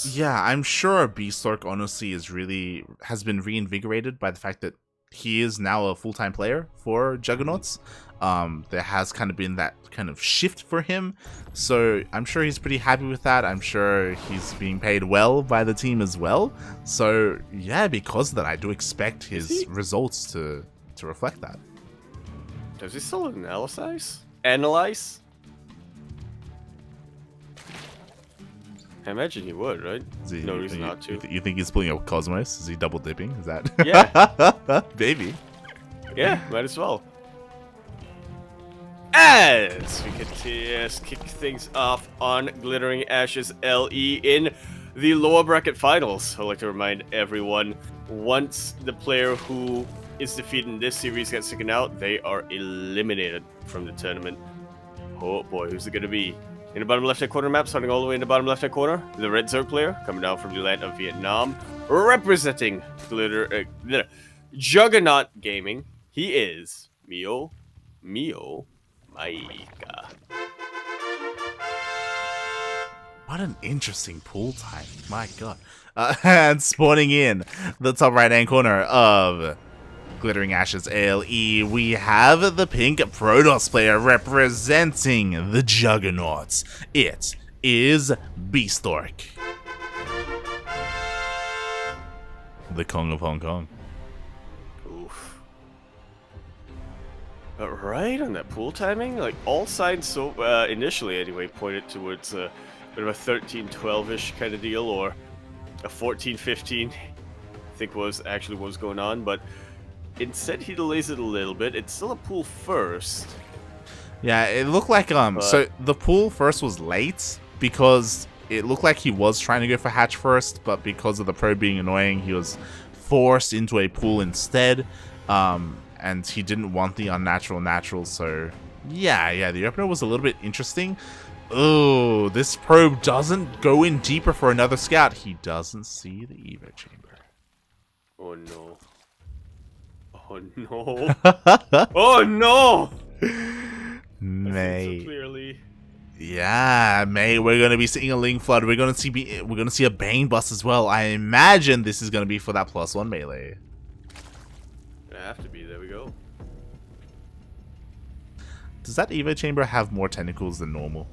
Yeah, I'm sure Bistork honestly has been reinvigorated by the fact that he is now a full-time player for Juggernauts. There has kind of been that kind of shift for him, so I'm sure he's pretty happy with that. I'm sure he's being paid well by the team as well. So yeah, because of that, I do expect his results to reflect that. Does he still analyze? Analyze? I imagine he would, right? No reason not to. You think he's pulling up Cosmos? Is he double dipping? Is that? Yeah. Maybe. Yeah, might as well. As we continue to kick things off on Glittering Ashes LE in the lower bracket finals, I'd like to remind everyone, once the player who is defeated in this series gets taken out, they are eliminated from the tournament. Oh boy, who's it going to be? In the bottom left-hand corner map, starting all the way in the bottom left-hand corner, the Red Zerg player, coming down from the land of Vietnam, representing Juggernaut Gaming, he is MeomaikA. What an interesting pool time. My god. And spawning in the top right-hand corner of Glittering Ashes ALE, we have the pink Protoss player representing the Juggernauts. It is Bistork, the Kong of Hong Kong. Oof. But right on that pool timing, like all signs so initially anyway pointed towards a bit of a 13-12-ish kind of deal, or a 14-15. I think was actually what was going on, but instead he delays it a little bit. It's still a pool first. Yeah, it looked like so the pool first was late because it looked like he was trying to go for hatch first, but because of the probe being annoying, he was forced into a pool instead. And he didn't want the unnatural natural, so yeah, the opener was a little bit interesting. Oh, this probe doesn't go in deeper for another scout. He doesn't see the Evo chamber. Oh no. Oh no. Oh no! May. So clearly. Yeah, May, we're gonna be seeing a Ling Flood. We're gonna see a Bane bust as well. I imagine this is gonna be for that +1 melee. Gonna have to be, there we go. Does that Evo chamber have more tentacles than normal?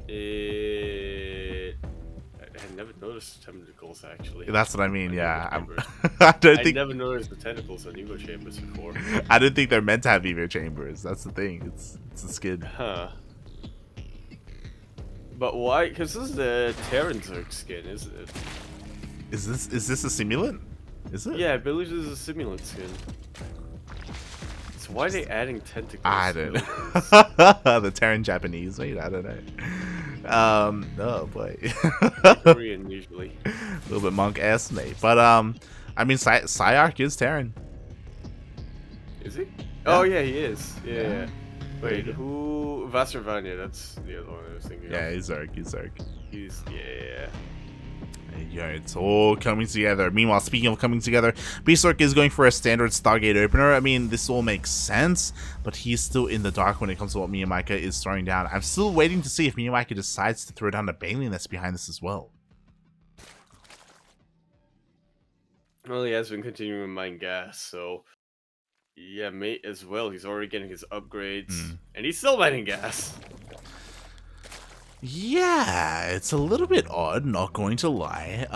I never noticed tentacles actually. That's what I mean, yeah. I never noticed the tentacles on Evo chambers before. I don't think they're meant to have Evo chambers. That's the thing. It's a skin. Huh. But why? Because this is the Terran Zerg skin, isn't it? Is this a simulant? Is it? Yeah, I believe this is a simulant skin. So why are they adding tentacles? I don't know. The Terran Japanese, wait, I don't know. Oh boy. Korean usually. A little bit monk-esque, mate. But I mean, Psyarch is Terran. Is he? Yeah. Oh yeah, he is. Yeah. Wait, who? Vasservania, that's the other one I was thinking Yeah, of. he's Zerg. He's, yeah. Yeah, it's all coming together. Meanwhile, speaking of coming together, Bistork is going for a standard Stargate opener. I mean, this all makes sense, but he's still in the dark when it comes to what MeomaikA is throwing down. I'm still waiting to see if MeomaikA decides to throw down a Baneling that's behind this as well. Well, he has been continuing to mine gas, so yeah, mate as well. He's already getting his upgrades, and he's still mining gas. Yeah, it's a little bit odd, not going to lie.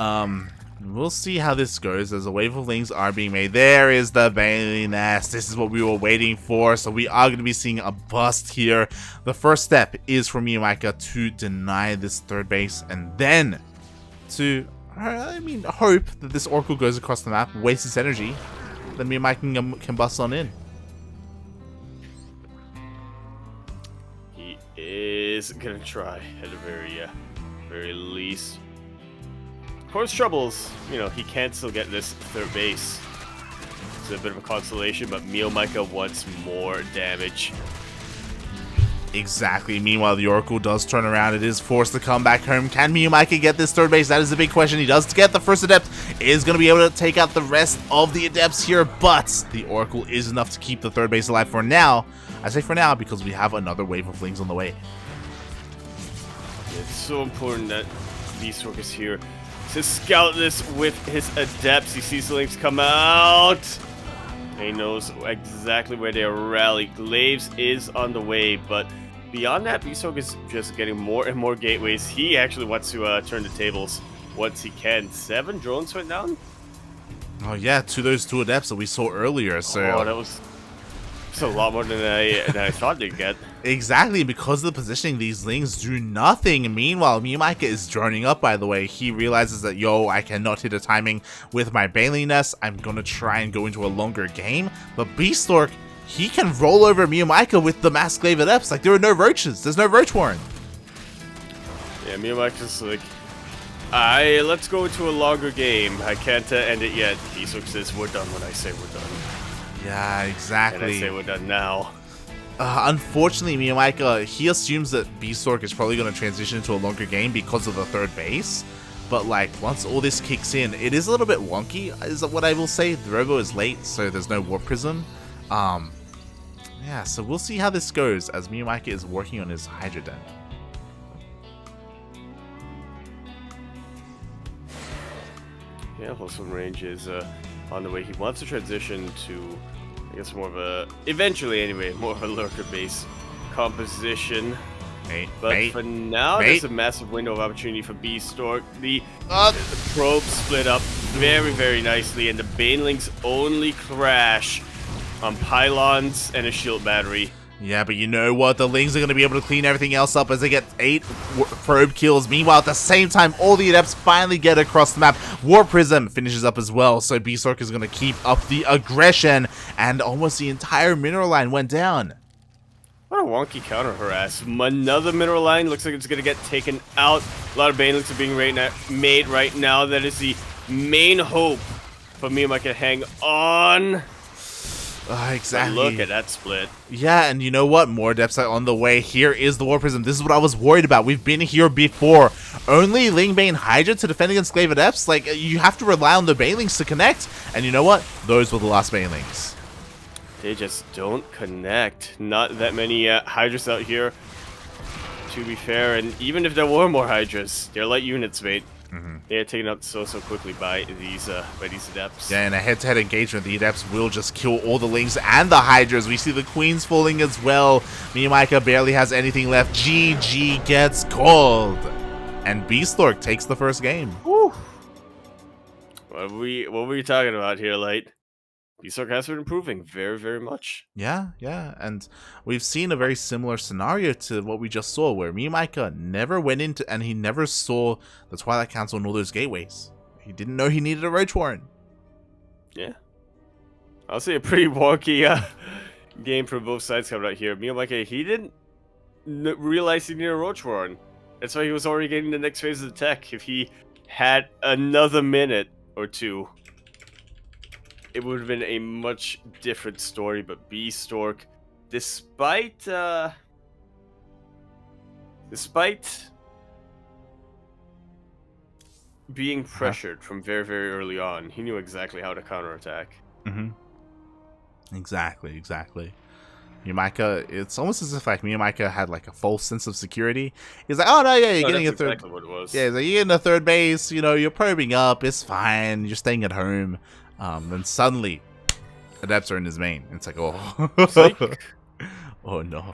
We'll see how this goes as a wave of links are being made. There is the Baneling nest. This is what we were waiting for. So we are going to be seeing a bust here. The first step is for MeomaikA to deny this third base and then to, hope that this Oracle goes across the map, wastes its energy, then MeomaikA can bust on in. Is gonna try at the very least. Of course, troubles, he can still get this third base. It's a bit of a consolation, but MeomaikA wants more damage. Exactly. Meanwhile, the Oracle does turn around. It is forced to come back home. Can MeomaikA get this third base? That is the big question. He does get the first Adept. Is going to be able to take out the rest of the Adepts here, but the Oracle is enough to keep the third base alive for now. I say for now because we have another wave of Lings on the way. It's so important that Bistork is here to scout this with his adepts. He sees the Lynx come out. He knows exactly where they rally. Glaives is on the way, but beyond that, Bistork is just getting more and more gateways. He actually wants to turn the tables once he can. 7 drones went down. Oh yeah, to those 2 adepts that we saw earlier. So oh, that was a lot more than I thought they'd get. Exactly, because of the positioning, these Lings do nothing. Meanwhile, MeomaikA is droning up, by the way. He realizes that, yo, I cannot hit a timing with my Baneling Nest. I'm going to try and go into a longer game. But Bistork, he can roll over MeomaikA with the Mass Glaive Adepts. Like, there are no roaches. There's no roach warren. Yeah, MeomaikA's like, let's go into a longer game. I can't end it yet. Bistork says, we're done when I say we're done. Yeah, exactly. And I say we're done now. Unfortunately, MeomaikA, he assumes that Bistork is probably going to transition into a longer game because of the 3rd base. But, like, once all this kicks in, it is a little bit wonky, is what I will say. The robo is late, so there's no Warp Prism. Yeah, so we'll see how this goes as MeomaikA is working on his Hydra Den. Yeah, Wholesome Range is on the way. He wants to transition to, I guess, more of a, eventually anyway, more of a lurker base composition. But for now, there's a massive window of opportunity for Bistork. The probe split up very, very nicely, and the Banelings only crash on pylons and a shield battery. Yeah, but you know what? The Lings are going to be able to clean everything else up as they get 8 probe kills. Meanwhile, at the same time, all the Adepts finally get across the map. Warp Prism finishes up as well, so Bistork is going to keep up the aggression, and almost the entire mineral line went down. What a wonky counter harass. Another mineral line looks like it's going to get taken out. A lot of Banelings are being made right now. That is the main hope for MeomaikA to hang on. Exactly. But look at that split. Yeah, and you know what? More Adepts are on the way. Here is the Warp Prism. This is what I was worried about. We've been here before. Only Lingbane Hydra to defend against Glaive Adepts? Like, you have to rely on the Banelings to connect. And you know what? Those were the last Banelings. They just don't connect. Not that many Hydras out here, to be fair. And even if there were more Hydras, they're light units, mate. They're taken out so quickly by these Adepts. Yeah, in a head-to-head engagement, the Adepts will just kill all the Lings and the Hydras. We see the Queens falling as well. MeomaikA barely has anything left. GG gets called. And Bistork takes the first game. Whew. What were we talking about here, Light? Bistork has been improving very, very much. Yeah, and we've seen a very similar scenario to what we just saw, where MeomaikA never went into, and he never saw the Twilight Council and all those gateways. He didn't know he needed a Roach Warren. Yeah. I'll say a pretty wonky game for both sides coming out here. MeomaikA, he didn't realize he needed a Roach Warren. That's why he was already getting the next phase of the tech. If he had another minute or two, it would have been a much different story. But Bistork, despite being pressured from very, very early on, he knew exactly how to counterattack. Exactly. MeomaikA, it's almost as if like MeomaikA had like a false sense of security. He's like, oh no, yeah, you're getting a third. Exactly what it was. Yeah, he's like, you're getting a 3rd base. You know, you're probing up. It's fine. You're staying at home. Then suddenly, Adepts are in his main. It's like, oh, oh no.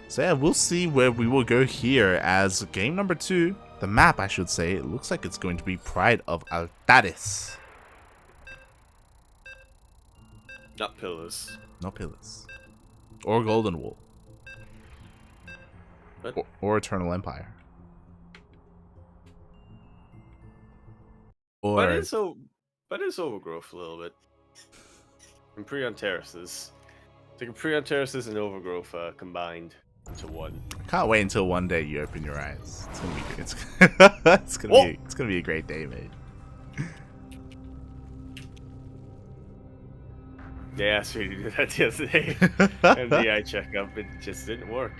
So yeah, we'll see where we will go here as game number 2. The map, I should say, it looks like it's going to be Pride of Altares. Not Pillars. Not Pillars. Or Golden Wall. Or Eternal Empire. Or but it's Overgrowth a little bit. And Prion Terraces. It's like Prion Terraces and Overgrowth combined into one. I can't wait until one day you open your eyes. It's gonna be great. It's gonna be a great day, mate. They asked me to do that the other day. And the eye checkup, it just didn't work.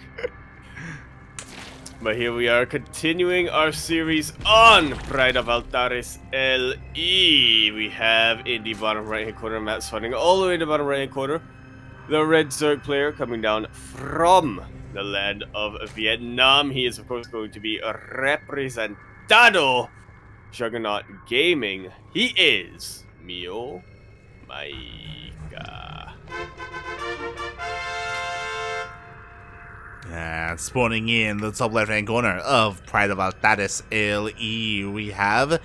But here we are, continuing our series on Pride of Altares LE. We have in the bottom right-hand corner, Matt spawning all the way in the bottom right-hand corner. the Red Zerg player coming down from the land of Vietnam. He is, of course, going to be representado Juggernaut Gaming. He is MeomaikA. And spawning in the top left-hand corner of Pride of Altares LE, we have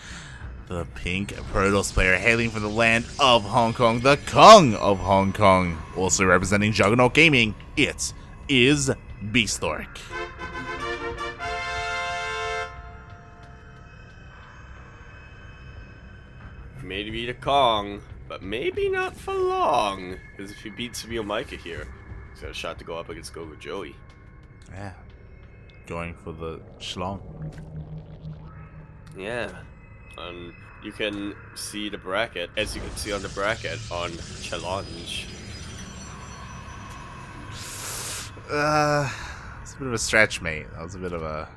the pink Protoss player hailing from the land of Hong Kong, the Kong of Hong Kong. Also representing Juggernaut Gaming, it is Bistork. Maybe the Kong, but maybe not for long. Because if he beats MeomaikA here, he's got a shot to go up against Gogo Joey. Yeah, going for the schlong. Yeah, and you can see the bracket, as you can see on the bracket on challenge. It's a bit of a stretch, mate. That was a bit of a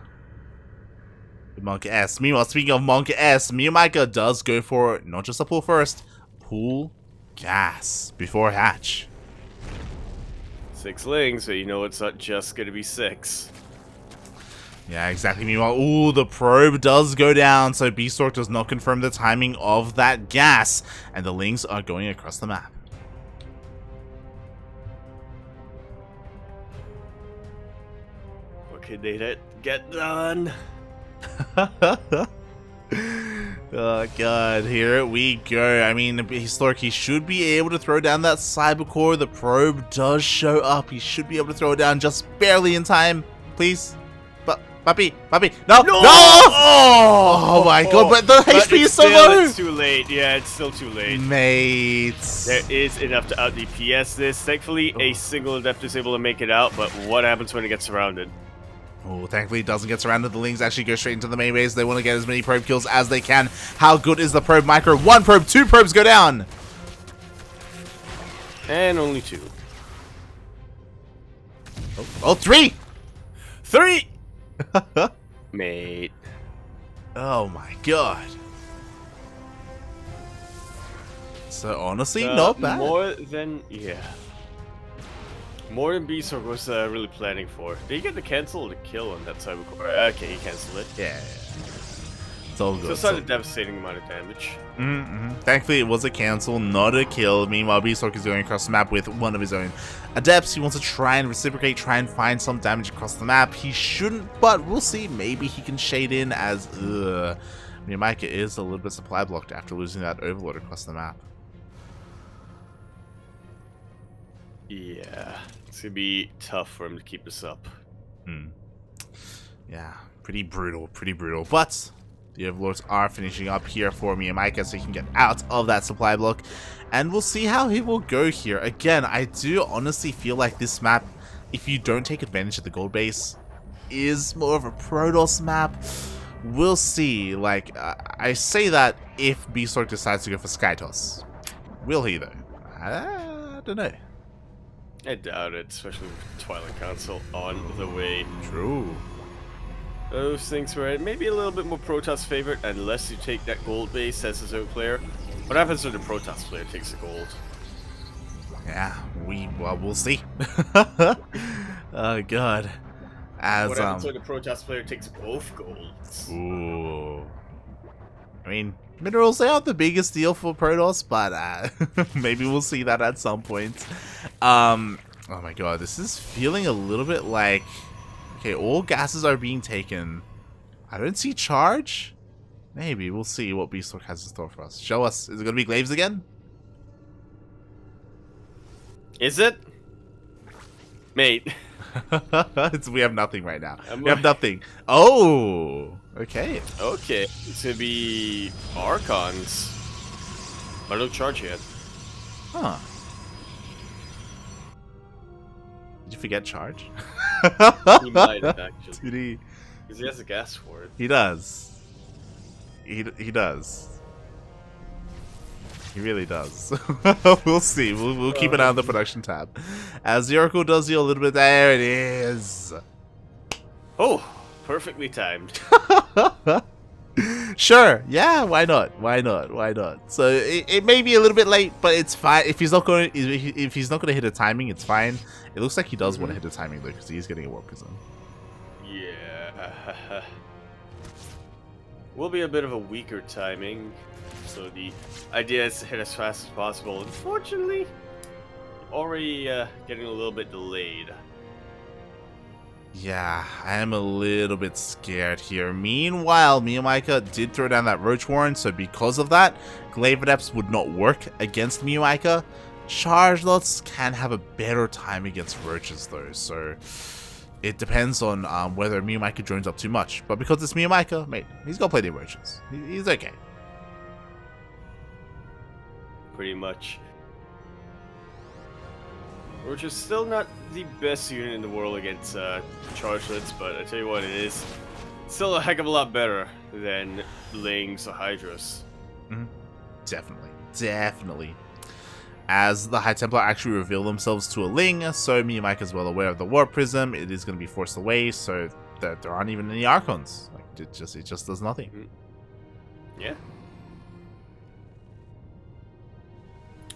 MeomaikA. Meanwhile, speaking of MeomaikA, MeomaikA does go for not just a pull first, pull gas before hatch. 6 lings, so you know it's not just gonna be 6. Yeah, exactly. Meanwhile, ooh, the probe does go down, so Bistork does not confirm the timing of that gas, and the lings are going across the map. What can they get done? Oh god, here we go. I mean, Bistork, he should be able to throw down that cybercore. The probe does show up. He should be able to throw it down just barely in time. Please. Puppy, no! Oh my god, but the HP is so low! It's too late, yeah, it's still too late. Mate. There is enough to out DPS this. Thankfully, a single Adept is able to make it out, but what happens when it gets surrounded? Oh, thankfully it doesn't get surrounded. The lings actually go straight into the main base. They want to get as many probe kills as they can. How good is the probe micro? 1 probe, 2 probes go down! And only 2. Oh, 3! 3! Mate. Oh my god. So honestly, not bad. More than Bistork was really planning for. Did he get the cancel or the kill on that cybercore? Okay, he canceled it. Yeah. It's all good. So it's not a devastating amount of damage. Thankfully, it was a cancel, not a kill. Meanwhile, Bistork is going across the map with one of his own adepts. He wants to try and reciprocate, try and find some damage across the map. He shouldn't, but we'll see. Maybe he can shade in as MeomaikA is a little bit supply blocked after losing that overload across the map. Yeah, it's gonna be tough for him to keep this up. Yeah, pretty brutal, but the overlords are finishing up here for MeomaikA so he can get out of that supply block, and we'll see how he will go here. Again, I do honestly feel like this map, if you don't take advantage of the gold base, is more of a Protoss map. We'll see. Like, I say that if Bistork decides to go for Skytoss. Will he though? I don't know. I doubt it, especially with Twilight Council on the way. True. Those things were maybe a little bit more Protoss favorite, unless you take that gold base as his own player. What happens when the Protoss player takes the gold? Yeah, we'll see. Oh god. As what happens when the Protoss player takes both golds? Ooh. I mean, minerals, they aren't the biggest deal for Protoss, but maybe we'll see that at some point. Oh my god, this is feeling a little bit like, okay, all gases are being taken. I don't see charge. Maybe we'll see what Bistork has in store for us. Show us. Is it gonna be Glaives again? Is it? Mate. We have nothing right now. We have nothing. Oh, okay. Okay, it's gonna be Archons. But no charge yet. Huh. Did you forget charge? He might have actually. Did he? Because he has a gas for it. He does. He does. He really does. We'll see. We'll keep an eye on the production tab. As the Oracle does deal a little bit. There it is. Oh, perfectly timed. Sure, yeah, why not? Why not? Why not? So it may be a little bit late, but it's fine. If he's not going, if he's not going to hit a timing, it's fine. It looks like he does want to hit a timing though, because he's getting a warp prism. Yeah. Will be a bit of a weaker timing, so the idea is to hit as fast as possible. Unfortunately, already getting a little bit delayed. Yeah, I am a little bit scared here. Meanwhile, MeomaikA did throw down that Roach Warren, so because of that, Glaive Adepts would not work against MeomaikA. Charge Lots can have a better time against Roaches though, so it depends on whether MeomaikA drones up too much. But because it's MeomaikA, mate, he's got plenty of Roaches. He's okay. Pretty much. Roach is still not the best unit in the world against Chargelets, but I tell you what, it is still a heck of a lot better than Lings or Hydras. Definitely. Definitely. As the High Templar actually reveal themselves to a Ling, so MeomaikA is well aware of the Warp Prism. It is going to be forced away, so that there aren't even any Archons. Like it just does nothing. Yeah.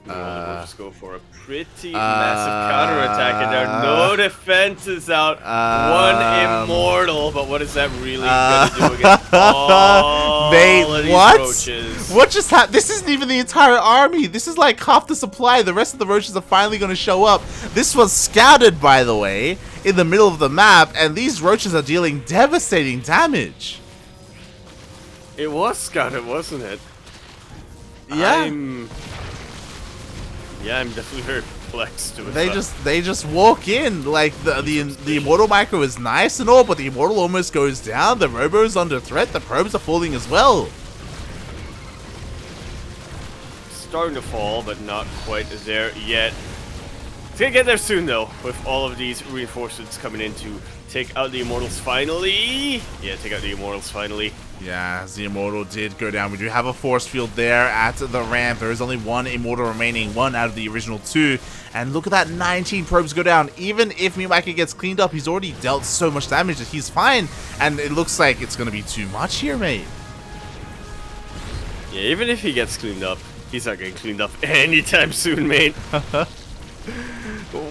We'll just go for a pretty massive counterattack, and there are no defenses out. One immortal, but what is that really gonna do against all of these roaches? What just happened? This isn't even the entire army. This is like half the supply. The rest of the roaches are finally going to show up. This was scouted, by the way, in the middle of the map, and these roaches are dealing devastating damage. It was scouted, wasn't it? Yeah. I'm definitely very perplexed with They just walk in like the immortal micro is nice and all, but the immortal almost goes down. The robo is under threat. The probes are falling as well. Starting to fall, but not quite there yet. It's gonna get there soon though, with all of these reinforcements coming in to take out the immortals finally. Yeah, take out the immortals finally. Yeah, the immortal did go down. We do have a force field there at the ramp. There is only one immortal remaining, one out of the original two. And look at that, 19 probes go down. Even if MeomaikA gets cleaned up, he's already dealt so much damage that he's fine. And it looks like it's going to be too much here, mate. Yeah, even if he gets cleaned up, he's not getting cleaned up anytime soon, mate.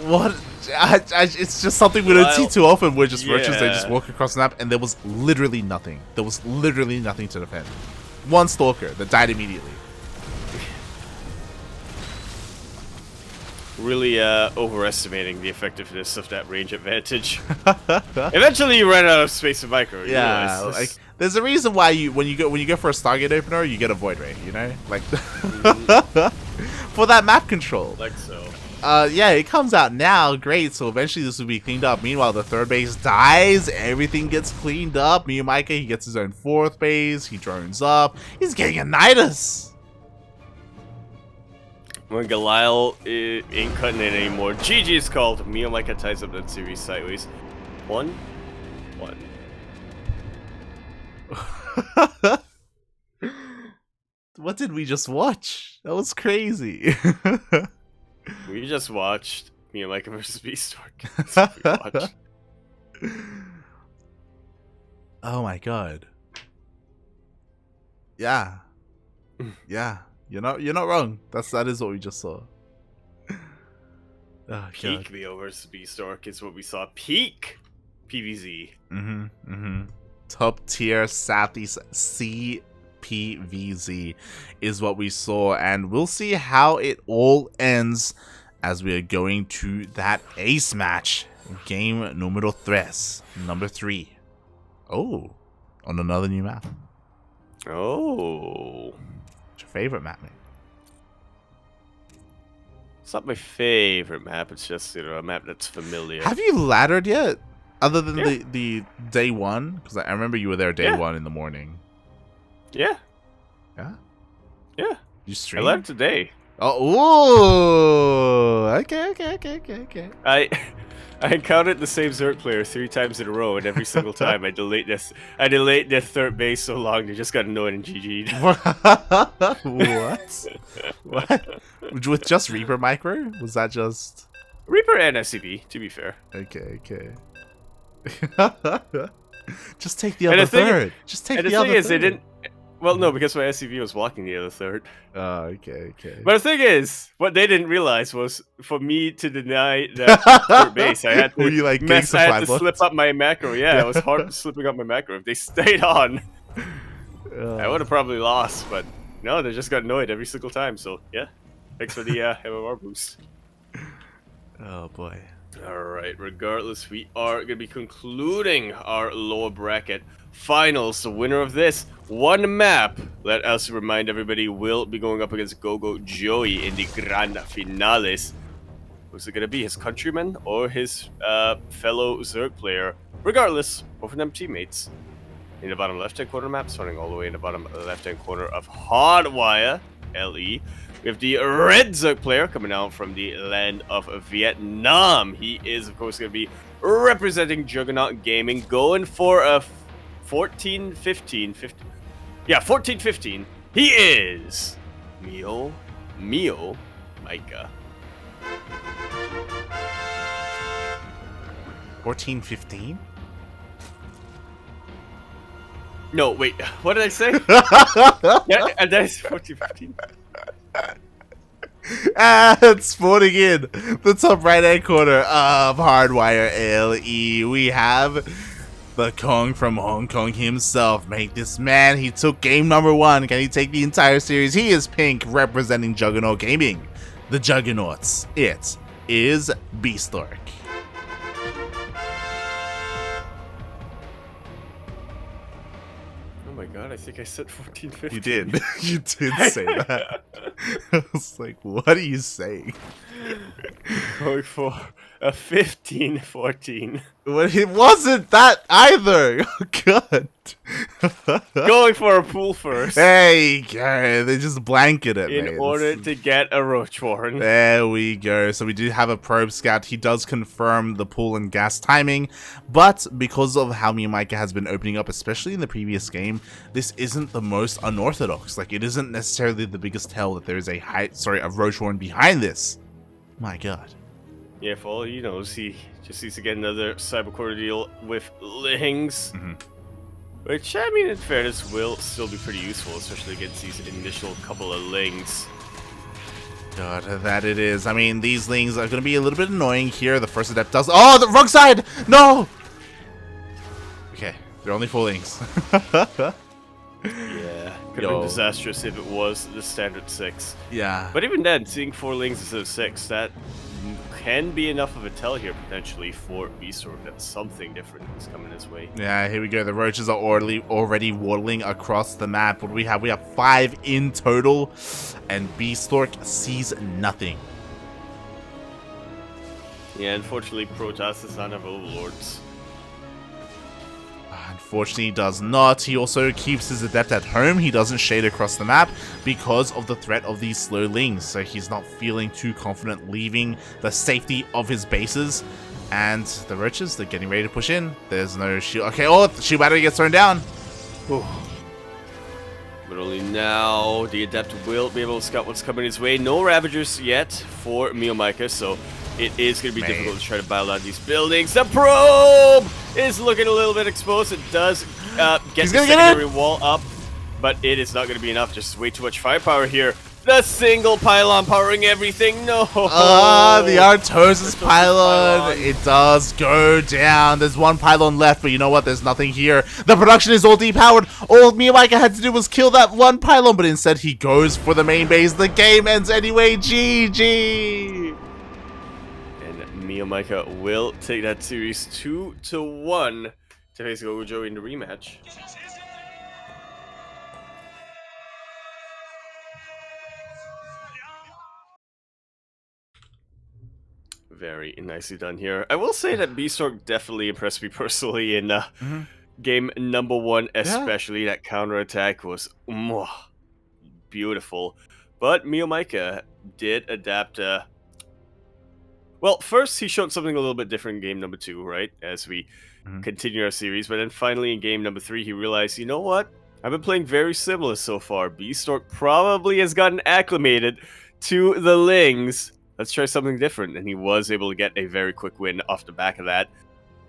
What? It's just something we don't see too often where just roaches, they just walk across the map, and there was literally nothing. There was literally nothing to defend. One Stalker that died immediately. Really overestimating the effectiveness of that range advantage. Eventually you run out of space and micro. Yeah, like there's a reason why when you go for a Stargate opener, you get a Void Ray, you know? Like for that map control. Like so. Yeah, it comes out now. Great. So eventually this will be cleaned up. Meanwhile, the third base dies. Everything gets cleaned up. MeomaikA, he gets his own fourth base. He drones up. He's getting a Nidus. When Galile ain't cutting it anymore. GG is called. MeomaikA ties up that series sideways. 1-1. What did we just watch? That was crazy. We just watched MeomaikA versus Bistork. Oh my god. Yeah. Yeah. You're not wrong. That is what we just saw. Oh, Peak Meo versus Bistork is what we saw. Peak PvZ. Top tier Southeast PvZ is what we saw, and we'll see how it all ends as we are going to that ace match, game numero 3. Oh, on another new map. Oh, what's your favorite map, mate? It's not my favorite map. It's just, you know, a map that's familiar. Have you laddered yet, other than the day one? Because I remember you were there day one in the morning. Yeah. Yeah? Yeah. You streamed? I left today. Oh, ooh. Okay. I encountered the same Zerg player 3 times in a row, and every single time I delayed their third base so long they just got annoyed and GG'd. What? With just Reaper Micro? Was that just Reaper and SCP, to be fair. Okay. Just take the other third. Just take the other third. Well, no, because my SCV was blocking the other third. Oh, okay. But the thing is, what they didn't realize was for me to deny that third base, I had Were to you, like, getting I had to supply slip blocked? up my macro. Yeah, it was hard slipping up my macro. If they stayed on, I would have probably lost. But no, they just got annoyed every single time. So yeah, thanks for the MMR boost. Oh boy. Alright, regardless, we are going to be concluding our lower bracket finals. The winner of this one map, let us remind everybody, will be going up against Gogo Joey in the Grand Finales. Who's it going to be, his countryman or his fellow Zerg player? Regardless, both of them teammates. In the bottom left-hand corner map, starting all the way in the bottom left-hand corner of Hardwire, LE. We have the red Zerg player coming out from the land of Vietnam. He is, of course, going to be representing Juggernaut Gaming, going for a 14-15. Yeah, 14-15. He is MeomaikA. 14-15? No, wait, what did I say? Yeah, and that is 14-15. And sporting in the top right-hand corner of Hardwire LE, we have the Kong from Hong Kong himself. Make this man. He took game number 1. Can he take the entire series? He is pink, representing Juggernaut Gaming. The Juggernauts. It is Bistork. Oh my god, I think I said 14-15. You did. You did say that. I was like, what are you saying? Going for a 15-14. Well, it wasn't that either. Oh, God. Going for a pool first. Hey, God, they just blanket it, in mate. order to get a Roach Warren. There we go. So we do have a probe scout. He does confirm the pool and gas timing, but because of how MeomaikA has been opening up, especially in the previous game, this isn't the most unorthodox. Like, it isn't necessarily the biggest tell that there is a Roach Warren behind this. My God. Yeah, for all he knows, he just needs to get another Cybercore deal with Lings. Which, I mean, in fairness, will still be pretty useful, especially against these initial couple of Lings. God, that it is. I mean, these Lings are going to be a little bit annoying here. The first adept does... Oh, the wrong side! No! Okay, they're only 4 Lings. Yeah, could have been disastrous if it was the standard 6. Yeah. But even then, seeing 4 Lings instead of 6, that can be enough of a tell here, potentially, for Bistork that something different is coming his way. Yeah, here we go. The roaches are already waddling across the map. What do we have? We have 5 in total, and Bistork sees nothing. Yeah, unfortunately, Protoss does not have overlords. Unfortunately, he does not. He also keeps his adept at home. He doesn't shade across the map because of the threat of these slow Lings. So he's not feeling too confident leaving the safety of his bases. And the roaches, they're getting ready to push in. There's no shield. Okay, oh, the shield battery gets thrown down. Ooh. But only now the adept will be able to scout what's coming his way. No Ravagers yet for MeomaikA, so it is going to be difficult to try to battle out these buildings. The probe is looking a little bit exposed. It does get the secondary wall up, but it is not going to be enough. Just way too much firepower here. The single pylon powering everything. No. The Artosis pylon. It does go down. There's 1 pylon left, but you know what? There's nothing here. The production is all depowered. All MeomaikA had to do was kill that 1 pylon, but instead he goes for the main base. The game ends anyway. GG. MeomaikA will take that series 2-1 to face Gogo Joey in the rematch. Very nicely done here. I will say that Bistork definitely impressed me personally in game number 1, especially. That counterattack was beautiful. But MeomaikA did adapt. Well, first he showed something a little bit different in game number 2, right? As we continue our series. But then finally in game number 3, he realized, you know what? I've been playing very similar so far. Bistork probably has gotten acclimated to the Lings. Let's try something different. And he was able to get a very quick win off the back of that.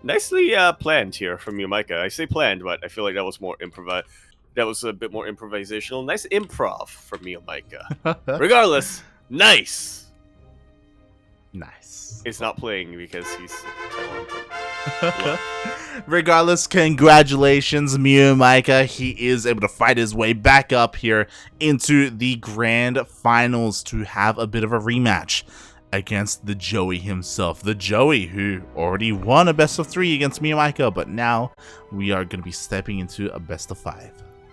Nicely planned here from MeomaikA. I say planned, but I feel like that was more That was a bit more improvisational. Nice improv from MeomaikA. Regardless, nice. Nice. He's not playing because he's talented. Regardless, congratulations, MeomaikA. He is able to fight his way back up here into the grand finals to have a bit of a rematch against the Joey himself. The Joey who already won a best of 3 against MeomaikA, but now we are going to be stepping into a best of 5.